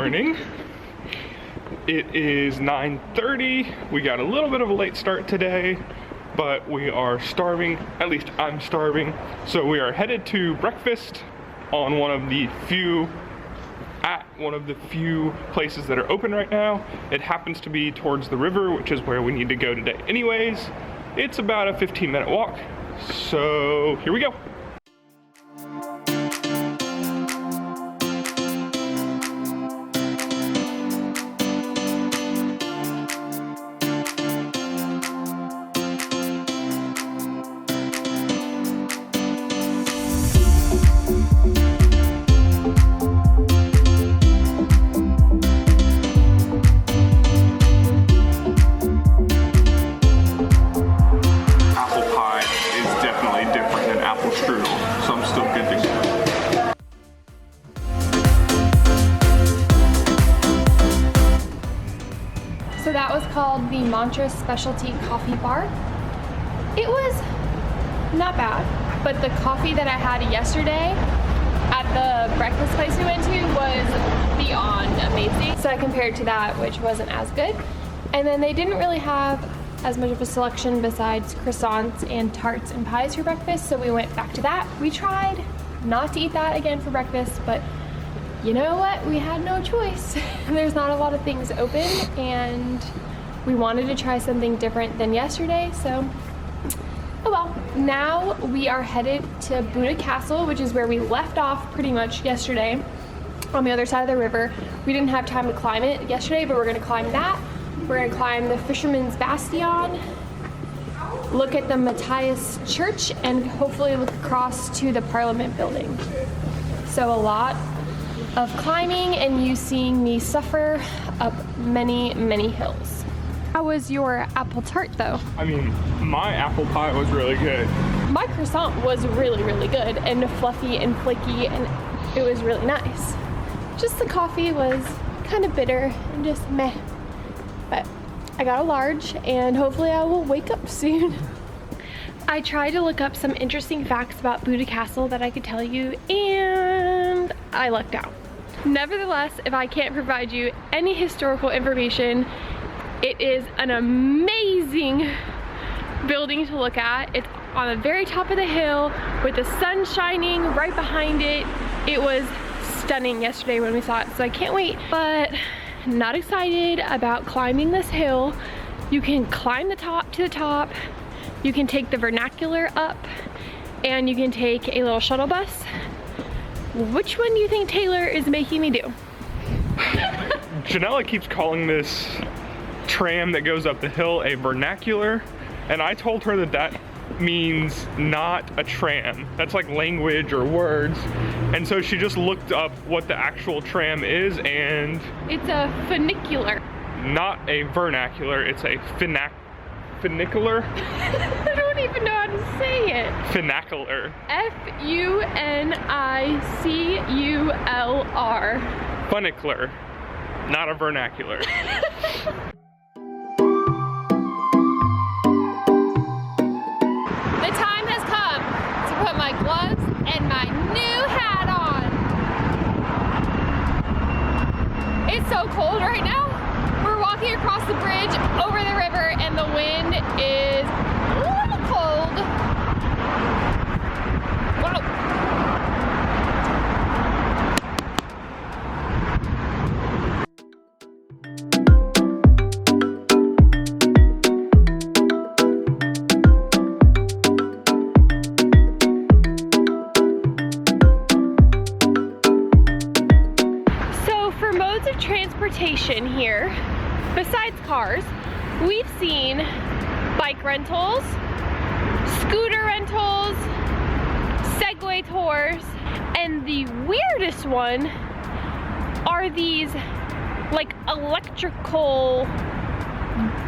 morning. It is 9:30. We got a little bit of a late start today, but we are starving. At least I'm starving. So we are headed to breakfast on one of the few places that are open right now. It happens to be towards the river, which is where we need to go today anyways. It's about a 15-minute walk. So here we go. So that was called the Mantra Specialty Coffee Bar. It was not bad, but the coffee that I had yesterday at the breakfast place we went to was beyond amazing. So I compared to that, which wasn't as good. And then they didn't really have as much of a selection besides croissants and tarts and pies for breakfast, so we went back to that. We tried not to eat that again for breakfast, but you know what? We had no choice. There's not a lot of things open and we wanted to try something different than yesterday, so oh well. Now we are headed to Buda Castle, which is where we left off pretty much yesterday on the other side of the river. We didn't have time to climb it yesterday, but we're gonna climb that. We're gonna climb the Fisherman's Bastion, look at the Mattias church, and hopefully look across to the Parliament building. So a lot of climbing and you seeing me suffer up many, many hills. How was your apple tart though? I mean, my apple pie was really good. My croissant was really, really good and fluffy and flaky, and it was really nice. Just the coffee was kind of bitter and just meh. But I got a large and hopefully I will wake up soon. I tried to look up some interesting facts about Buda Castle that I could tell you, and I lucked out. Nevertheless, if I can't provide you any historical information, it is an amazing building to look at. It's on the very top of the hill with the sun shining right behind it. It was stunning yesterday when we saw it, so I can't wait, but not excited about climbing this hill. You can climb the top to the top. You can take the vernacular up, and you can take a little shuttle bus. Which one do you think Taylor is making me do? Janella keeps calling this tram that goes up the hill a vernacular, and I told her that that means not a tram. That's like language or words. And so she just looked up what the actual tram is, and it's a funicular. Not a vernacular, it's a funicular. I don't even know how to say it. Funicular. F-U-N-I-C-U-L-R. Funicular, not a vernacular. The time has come to put my gloves and my new hat on. It's so cold right now. We're walking across the bridge over the river and the wind is a little cold. Whoa. So for modes of transportation here, besides cars, we've seen bike rentals, scooter rentals, Segway tours, and the weirdest one are these like electrical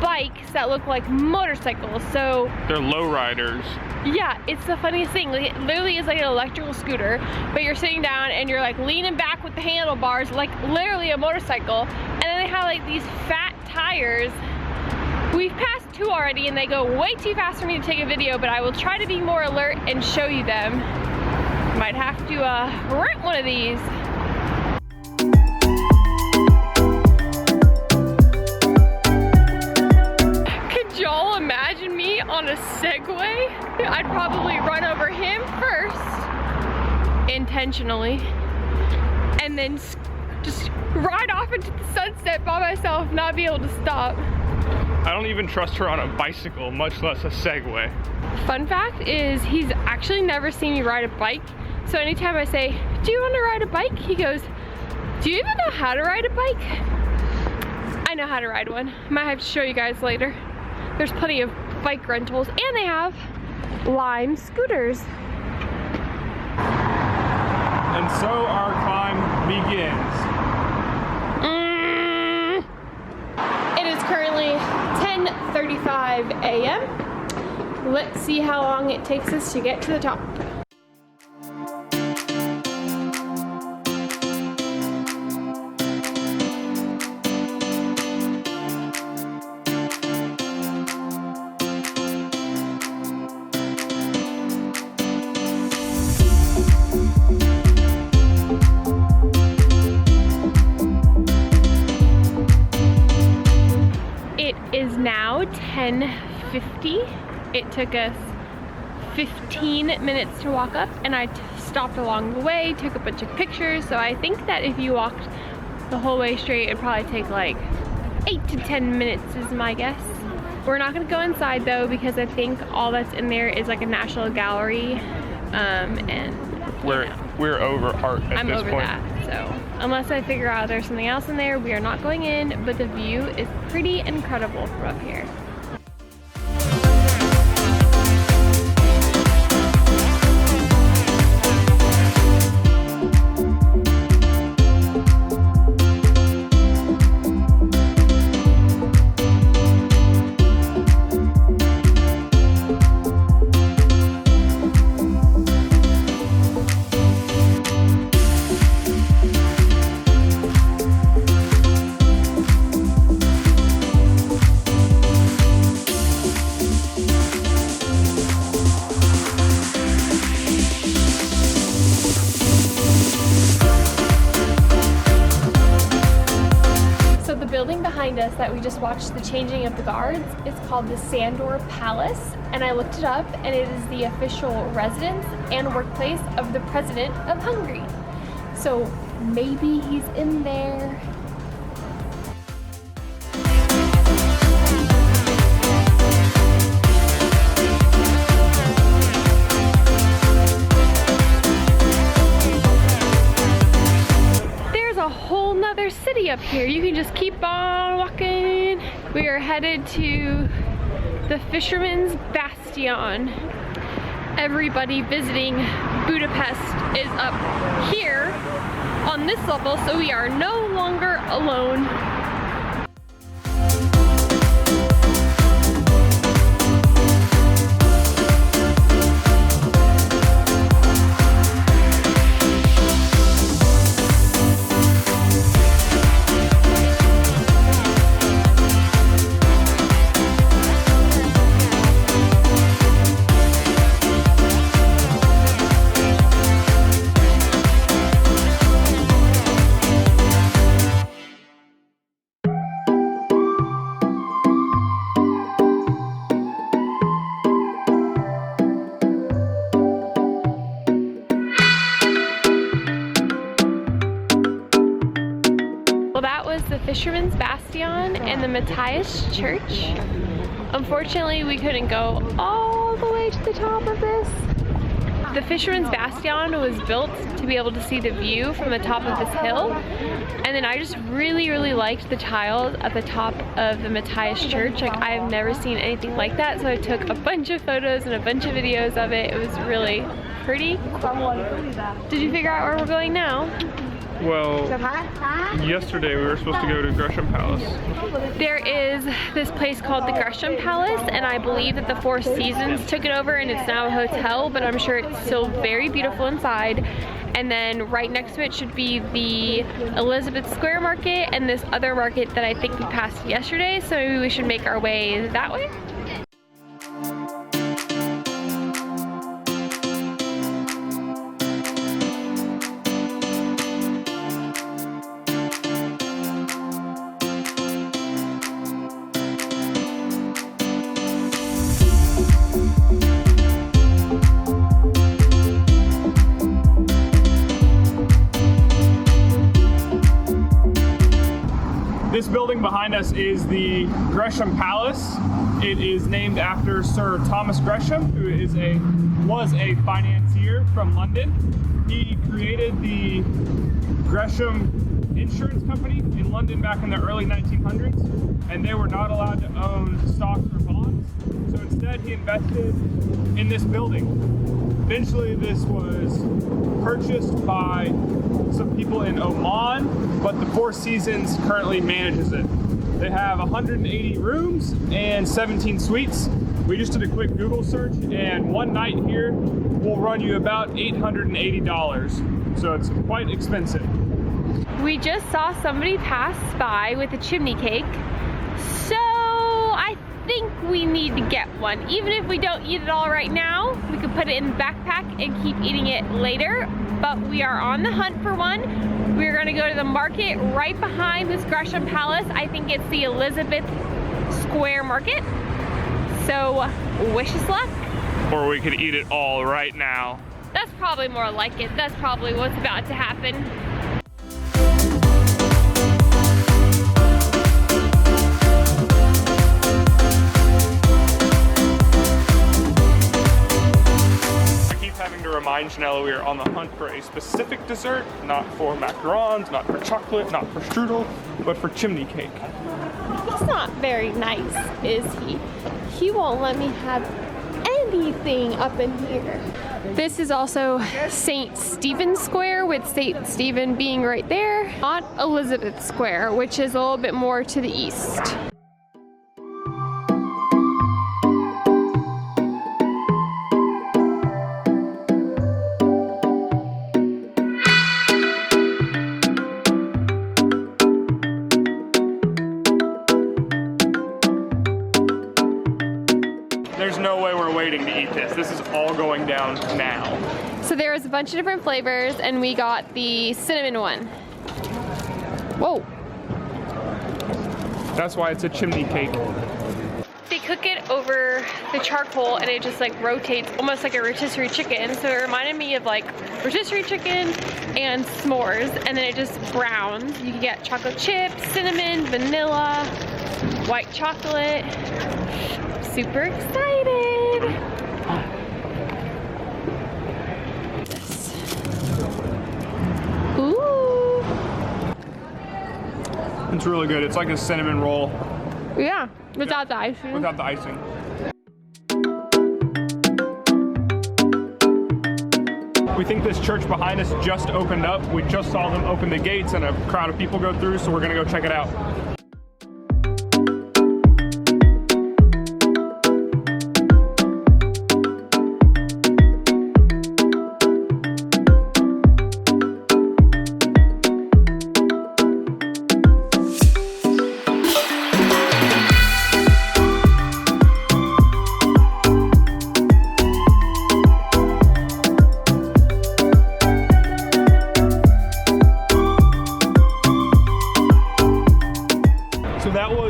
bikes that look like motorcycles. So they're lowriders. yeah, it's the funniest thing. Like, it literally is like an electrical scooter, but you're sitting down and you're like leaning back with the handlebars like literally a motorcycle, and then they have like these fat tires. We've passed two already and they go way too fast for me to take a video, but I will try to be more alert and show you them. Might have to rent one of these. a Segway, I'd probably run over him first, intentionally, and then just ride off into the sunset by myself, not be able to stop. I don't even trust her on a bicycle, much less a Segway. Fun fact is he's actually never seen me ride a bike. So anytime I say, do you want to ride a bike? He goes, do you even know how to ride a bike? I know how to ride one. Might have to show you guys later. There's plenty of bike rentals and they have Lime scooters. And so our climb begins. It is currently 10:35 a.m. Let's see how long it takes us to get to the top. It is now 10:50. It took us 15 minutes to walk up, and I stopped along the way, took a bunch of pictures. So I think that if you walked the whole way straight, it'd probably take like 8 to 10 minutes is my guess. We're not gonna go inside though, because I think all that's in there is like a national gallery, and We're over art at I'm this over point. that. So unless I figure out there's something else in there, we are not going in, but the view is pretty incredible from up here. Behind us that we just watched the changing of the guards is called the Sandor Palace, and I looked it up, and it is the official residence and workplace of the president of Hungary. So maybe he's in there. City up here. You can just keep on walking. We are headed to the Fisherman's Bastion. Everybody visiting Budapest is up here on this level, so we are no longer alone. The Fisherman's Bastion and the Mattias Church. Unfortunately, we couldn't go all the way to the top of this. The Fisherman's Bastion was built to be able to see the view from the top of this hill, and then I just really liked the tiles at the top of the Mattias Church. Like, I have never seen anything like that, so I took a bunch of photos and a bunch of videos of it. It was really pretty cool. Did you figure out where we're going now? Well, yesterday we were supposed to go to Gresham Palace. There is this place called the Gresham Palace, and I believe that the Four Seasons took it over and it's now a hotel, but I'm sure it's still very beautiful inside. And then right next to it should be the Elizabeth Square Market and this other market that I think we passed yesterday, so maybe we should make our way that way. building behind us is the Gresham Palace. It is named after Sir Thomas Gresham, who was a financier from London. He created the Gresham Insurance Company in London back in the early 1900s, and they were not allowed to own stocks or bonds. So instead, he invested in this building. Eventually, this was purchased by some people in Oman, but the Four Seasons currently manages it. They have 180 rooms and 17 suites. We just did a quick Google search, and one night here will run you about $880. So it's quite expensive. We just saw somebody pass by with a chimney cake, so I think we need to get one. Even if we don't eat it all right now, we could put it in the backpack and keep eating it later, but we are on the hunt for one. We're gonna go to the market right behind this Gresham Palace. I think it's the Elizabeth Square Market. So wish us luck. Or we could eat it all right now. That's probably more like it. That's probably what's about to happen. Having to remind Janella we are on the hunt for a specific dessert, not for macarons, not for chocolate, not for strudel, but for chimney cake. He's not very nice, is he? He won't let me have anything up in here. This is also St. Stephen's Square, with St. Stephen being right there, not Elizabeth Square, which is a little bit more to the east. There's no way we're waiting to eat this. This is all going down now. So there was a bunch of different flavors, and we got the cinnamon one. Whoa. That's why it's a chimney cake. They cook it over the charcoal, and it just like rotates almost like a rotisserie chicken. So it reminded me of like rotisserie chicken and s'mores, and then it just browns. You can get chocolate chips, cinnamon, vanilla, white chocolate. Super excited. Ooh. It's really good. It's like a cinnamon roll. Yeah, without the icing. Without the icing. We think this church behind us just opened up. We just saw them open the gates and a crowd of people go through, so we're gonna go check it out.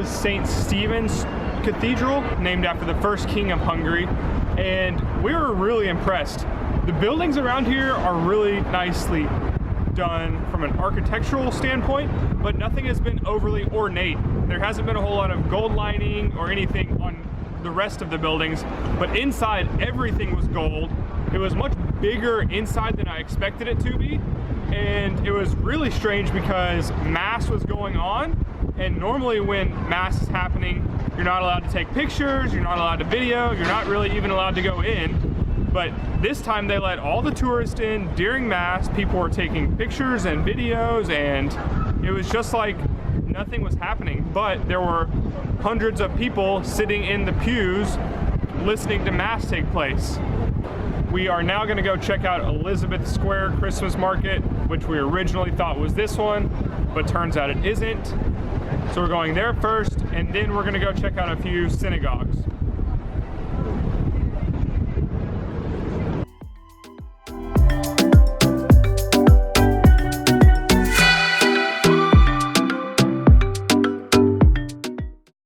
St. Stephen's Cathedral, named after the first king of Hungary, and we were really impressed. The buildings around here are really nicely done from an architectural standpoint, but nothing has been overly ornate. There hasn't been a whole lot of gold lining or anything on the rest of the buildings, but inside everything was gold. It was much bigger inside than I expected it to be, and it was really strange because Mass was going on. And normally when Mass is happening, you're not allowed to take pictures, you're not allowed to video, you're not really even allowed to go in. But this time they let all the tourists in during Mass. People were taking pictures and videos, and it was just like nothing was happening. But there were hundreds of people sitting in the pews listening to Mass take place. We are now gonna go check out Elizabeth Square Christmas Market, which we originally thought was this one, but turns out it isn't. So we're going there first, and then we're gonna go check out a few synagogues.